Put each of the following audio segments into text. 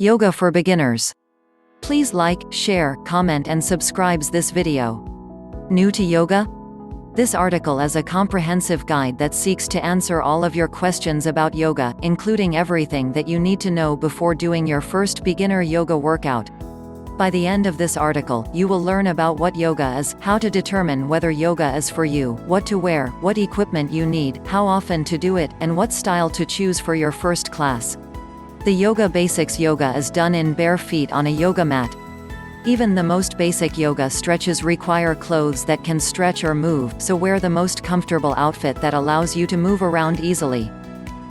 Yoga for beginners. Please like, share, comment and subscribe this video. New to yoga? This article is a comprehensive guide that seeks to answer all of your questions about yoga, including everything that you need to know before doing your first beginner yoga workout. By the end of this article, you will learn about what yoga is, how to determine whether yoga is for you, what to wear, what equipment you need, how often to do it, and what style to choose for your first class. The Yoga Basics yoga is done in bare feet on a yoga mat. Even the most basic yoga stretches require clothes that can stretch or move, so wear the most comfortable outfit that allows you to move around easily.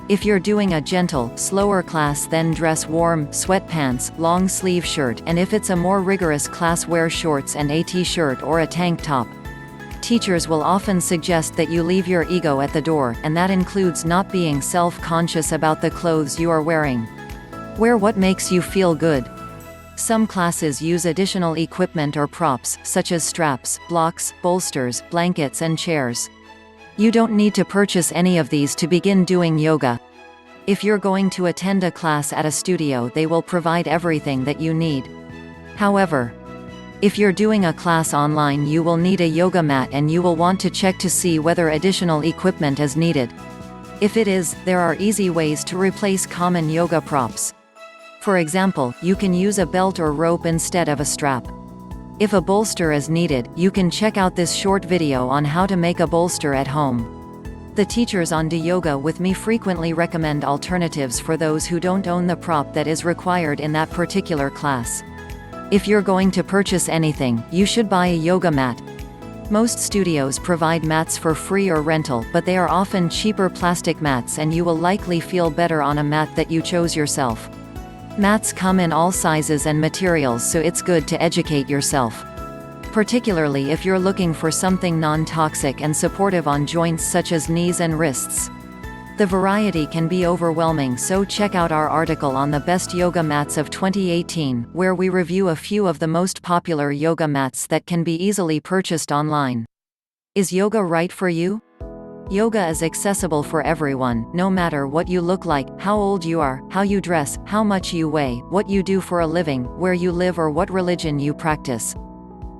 If you're doing a gentle, slower class, then dress warm, sweatpants, long sleeve shirt, and if it's a more rigorous class, wear shorts and a t-shirt or a tank top. Teachers will often suggest that you leave your ego at the door, and that includes not being self-conscious about the clothes you are wearing. Wear what makes you feel good. Some classes use additional equipment or props, such as straps, blocks, bolsters, blankets and chairs. You don't need to purchase any of these to begin doing yoga. If you're going to attend a class at a studio, they will provide everything that you need. However, if you're doing a class online, you will need a yoga mat and you will want to check to see whether additional equipment is needed. If it is, there are easy ways to replace common yoga props. For example, you can use a belt or rope instead of a strap. If a bolster is needed, you can check out this short video on how to make a bolster at home. The teachers on Do Yoga With Me frequently recommend alternatives for those who don't own the prop that is required in that particular class. If you're going to purchase anything, you should buy a yoga mat. Most studios provide mats for free or rental, but they are often cheaper plastic mats and you will likely feel better on a mat that you chose yourself. Mats come in all sizes and materials, so it's good to educate yourself. Particularly if you're looking for something non-toxic and supportive on joints such as knees and wrists. The variety can be overwhelming, so check out our article on the best yoga mats of 2018, where we review a few of the most popular yoga mats that can be easily purchased online. Is yoga right for you? Yoga is accessible for everyone, no matter what you look like, how old you are, how you dress, how much you weigh, what you do for a living, where you live or what religion you practice.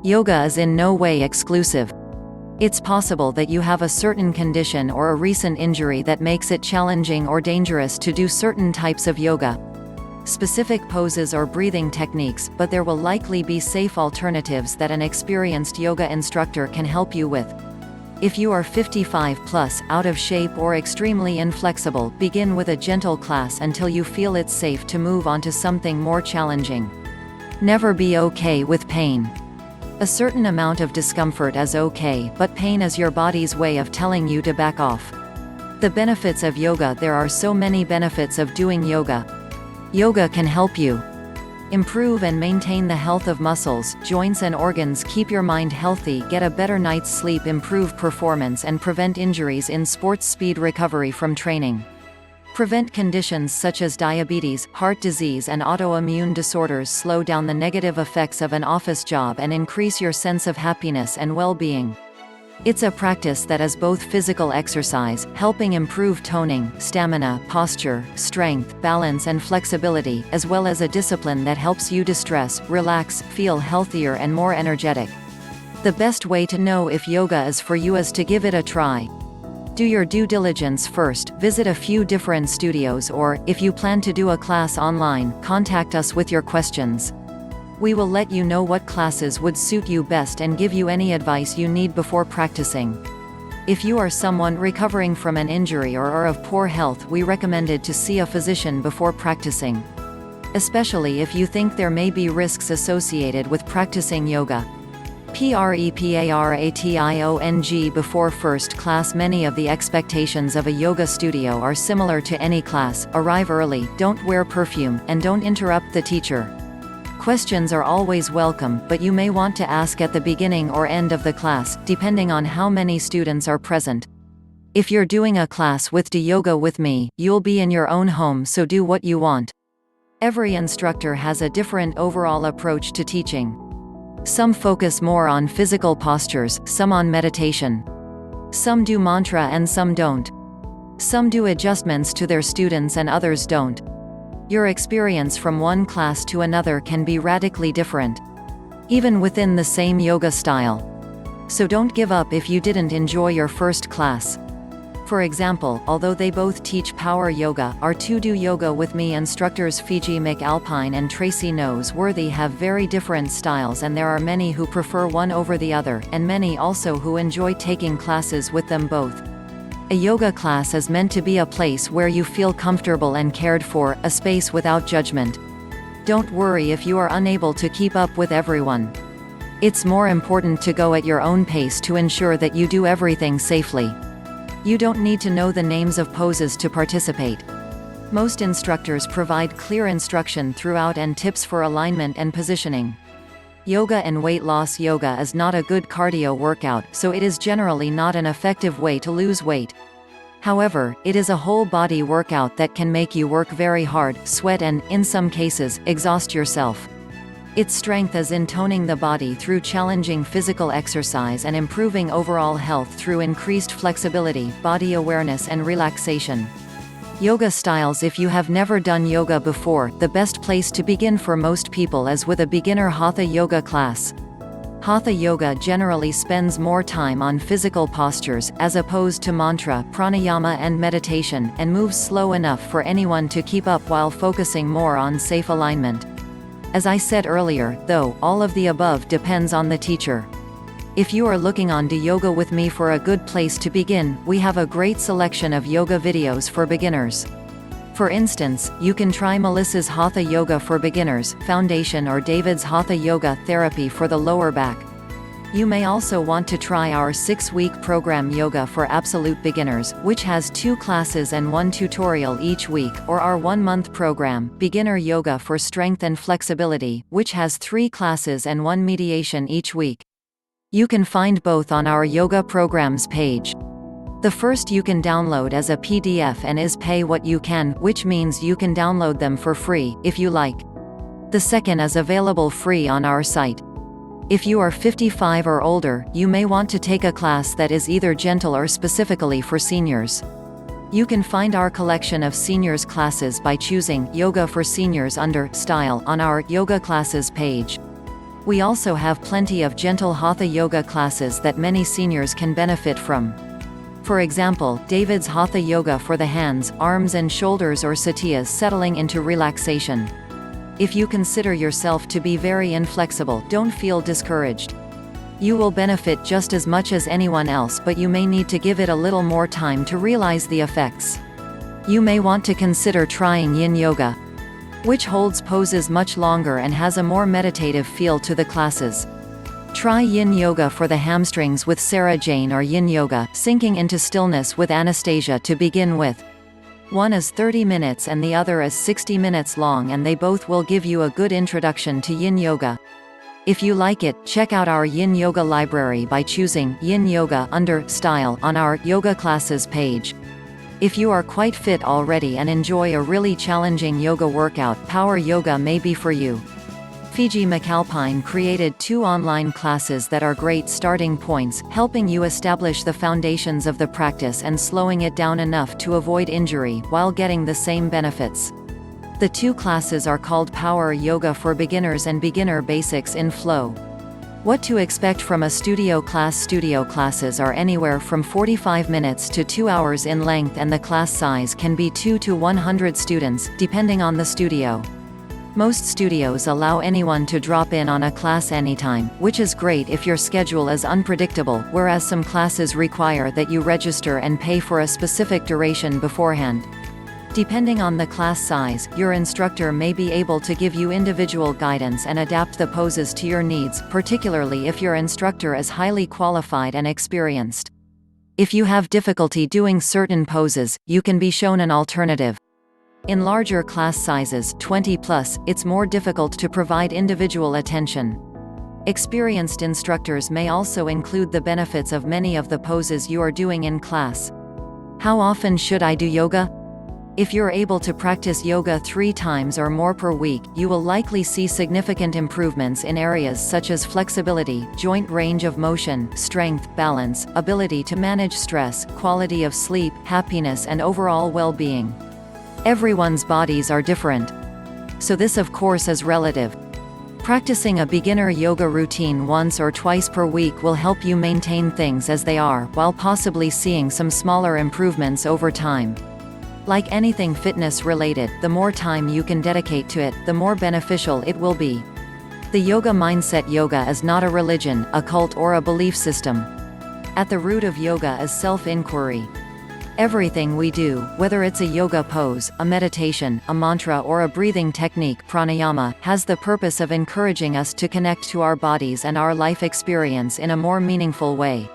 Yoga is in no way exclusive. It's possible that you have a certain condition or a recent injury that makes it challenging or dangerous to do certain types of yoga. Specific poses or breathing techniques, but there will likely be safe alternatives that an experienced yoga instructor can help you with. If you are 55 plus, out of shape or extremely inflexible, begin with a gentle class until you feel it's safe to move on to something more challenging. Never be okay with pain. A certain amount of discomfort is okay, but pain is your body's way of telling you to back off. The benefits of yoga. There are so many benefits of doing yoga. Yoga can help you improve and maintain the health of muscles, joints and organs, keep your mind healthy, get a better night's sleep, improve performance and prevent injuries in sports, speed recovery from training. Prevent conditions such as diabetes, heart disease and autoimmune disorders, slow down the negative effects of an office job and increase your sense of happiness and well-being. It's a practice that is both physical exercise, helping improve toning, stamina, posture, strength, balance and flexibility, as well as a discipline that helps you distress, relax, feel healthier and more energetic. The best way to know if yoga is for you is to give it a try. Do your due diligence first, visit a few different studios, or, if you plan to do a class online, contact us with your questions. We will let you know what classes would suit you best and give you any advice you need before practicing. If you are someone recovering from an injury or are of poor health, we recommended to see a physician before practicing. Especially if you think there may be risks associated with practicing yoga. Preparation before first class. Many of the expectations of a yoga studio are similar to any class. Arrive early, don't wear perfume, and don't interrupt the teacher. Questions are always welcome, but you may want to ask at the beginning or end of the class, depending on how many students are present. If you're doing a class with Do Yoga With Me, you'll be in your own home, so do what you want. Every instructor has a different overall approach to teaching. Some focus more on physical postures, some on meditation. Some do mantra and some don't. Some do adjustments to their students and others don't. Your experience from one class to another can be radically different, even within the same yoga style. So don't give up if you didn't enjoy your first class. For example, although they both teach power yoga, our two Do Yoga With Me instructors Fiji McAlpine and Tracy Noseworthy have very different styles, and there are many who prefer one over the other, and many also who enjoy taking classes with them both. A yoga class is meant to be a place where you feel comfortable and cared for, a space without judgment. Don't worry if you are unable to keep up with everyone. It's more important to go at your own pace to ensure that you do everything safely. You don't need to know the names of poses to participate. Most instructors provide clear instruction throughout and tips for alignment and positioning. Yoga and weight loss yoga is not a good cardio workout, so it is generally not an effective way to lose weight. However, it is a whole body workout that can make you work very hard, sweat and, in some cases, exhaust yourself. Its strength is in toning the body through challenging physical exercise and improving overall health through increased flexibility, body awareness and relaxation. Yoga styles. If you have never done yoga before, the best place to begin for most people is with a beginner Hatha yoga class. Hatha yoga generally spends more time on physical postures, as opposed to mantra, pranayama and meditation, and moves slow enough for anyone to keep up while focusing more on safe alignment. As I said earlier, though, all of the above depends on the teacher. If you are looking on Do Yoga With Me for a good place to begin, we have a great selection of yoga videos for beginners. For instance, you can try Melissa's Hatha Yoga for Beginners Foundation or David's Hatha Yoga Therapy for the lower back. You may also want to try our 6-week program Yoga for Absolute Beginners, which has 2 classes and 1 tutorial each week, or our 1-month program, Beginner Yoga for Strength and Flexibility, which has 3 classes and 1 mediation each week. You can find both on our yoga programs page. The first you can download as a PDF and is pay what you can, which means you can download them for free, if you like. The second is available free on our site. If you are 55 or older, you may want to take a class that is either gentle or specifically for seniors. You can find our collection of seniors classes by choosing Yoga for Seniors under Style on our Yoga Classes page. We also have plenty of gentle Hatha yoga classes that many seniors can benefit from. For example, David's Hatha Yoga for the hands, arms and shoulders, or Satyas settling into relaxation. If you consider yourself to be very inflexible, don't feel discouraged. You will benefit just as much as anyone else, but you may need to give it a little more time to realize the effects. You may want to consider trying Yin Yoga, which holds poses much longer and has a more meditative feel to the classes. Try Yin Yoga for the hamstrings with Sarah Jane or Yin Yoga, sinking into stillness with Anastasia to begin with. One is 30 minutes and the other is 60 minutes long, and they both will give you a good introduction to Yin Yoga. If you like it, check out our Yin Yoga library by choosing Yin Yoga under Style on our Yoga Classes page. If you are quite fit already and enjoy a really challenging yoga workout, Power Yoga may be for you. Fiji McAlpine created 2 online classes that are great starting points, helping you establish the foundations of the practice and slowing it down enough to avoid injury, while getting the same benefits. The 2 classes are called Power Yoga for Beginners and Beginner Basics in Flow. What to expect from a studio class? Studio classes are anywhere from 45 minutes to 2 hours in length, and the class size can be 2 to 100 students, depending on the studio. Most studios allow anyone to drop in on a class anytime, which is great if your schedule is unpredictable, whereas some classes require that you register and pay for a specific duration beforehand. Depending on the class size, your instructor may be able to give you individual guidance and adapt the poses to your needs, particularly if your instructor is highly qualified and experienced. If you have difficulty doing certain poses, you can be shown an alternative. In larger class sizes, 20+, it's more difficult to provide individual attention. Experienced instructors may also include the benefits of many of the poses you are doing in class. How often should I do yoga? If you're able to practice yoga 3 times or more per week, you will likely see significant improvements in areas such as flexibility, joint range of motion, strength, balance, ability to manage stress, quality of sleep, happiness and overall well-being. Everyone's bodies are different. So this of course is relative. Practicing a beginner yoga routine once or twice per week will help you maintain things as they are, while possibly seeing some smaller improvements over time. Like anything fitness-related, the more time you can dedicate to it, the more beneficial it will be. The yoga mindset. Yoga is not a religion, a cult, or a belief system. At the root of yoga is self-inquiry. Everything we do, whether it's a yoga pose, a meditation, a mantra, or a breathing technique, pranayama, has the purpose of encouraging us to connect to our bodies and our life experience in a more meaningful way.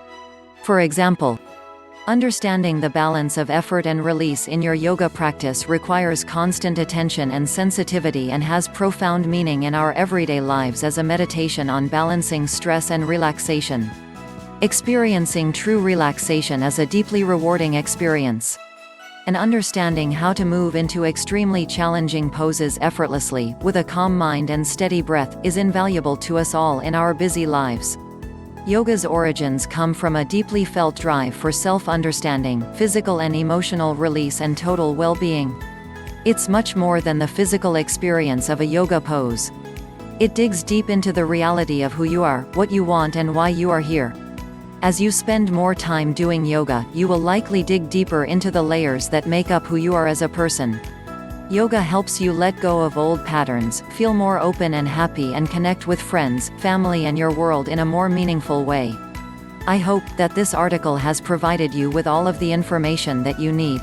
For example, understanding the balance of effort and release in your yoga practice requires constant attention and sensitivity and has profound meaning in our everyday lives as a meditation on balancing stress and relaxation. Experiencing true relaxation is a deeply rewarding experience. And understanding how to move into extremely challenging poses effortlessly, with a calm mind and steady breath, is invaluable to us all in our busy lives. Yoga's origins come from a deeply felt drive for self-understanding, physical and emotional release, and total well-being. It's much more than the physical experience of a yoga pose. It digs deep into the reality of who you are, what you want, and why you are here. As you spend more time doing yoga, you will likely dig deeper into the layers that make up who you are as a person. Yoga helps you let go of old patterns, feel more open and happy, and connect with friends, family, and your world in a more meaningful way. I hope that this article has provided you with all of the information that you need.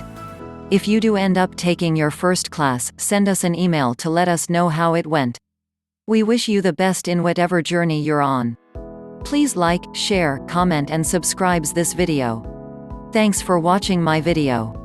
If you do end up taking your first class, send us an email to let us know how it went. We wish you the best in whatever journey you're on. Please like, share, comment, and subscribe this video. Thanks for watching my video.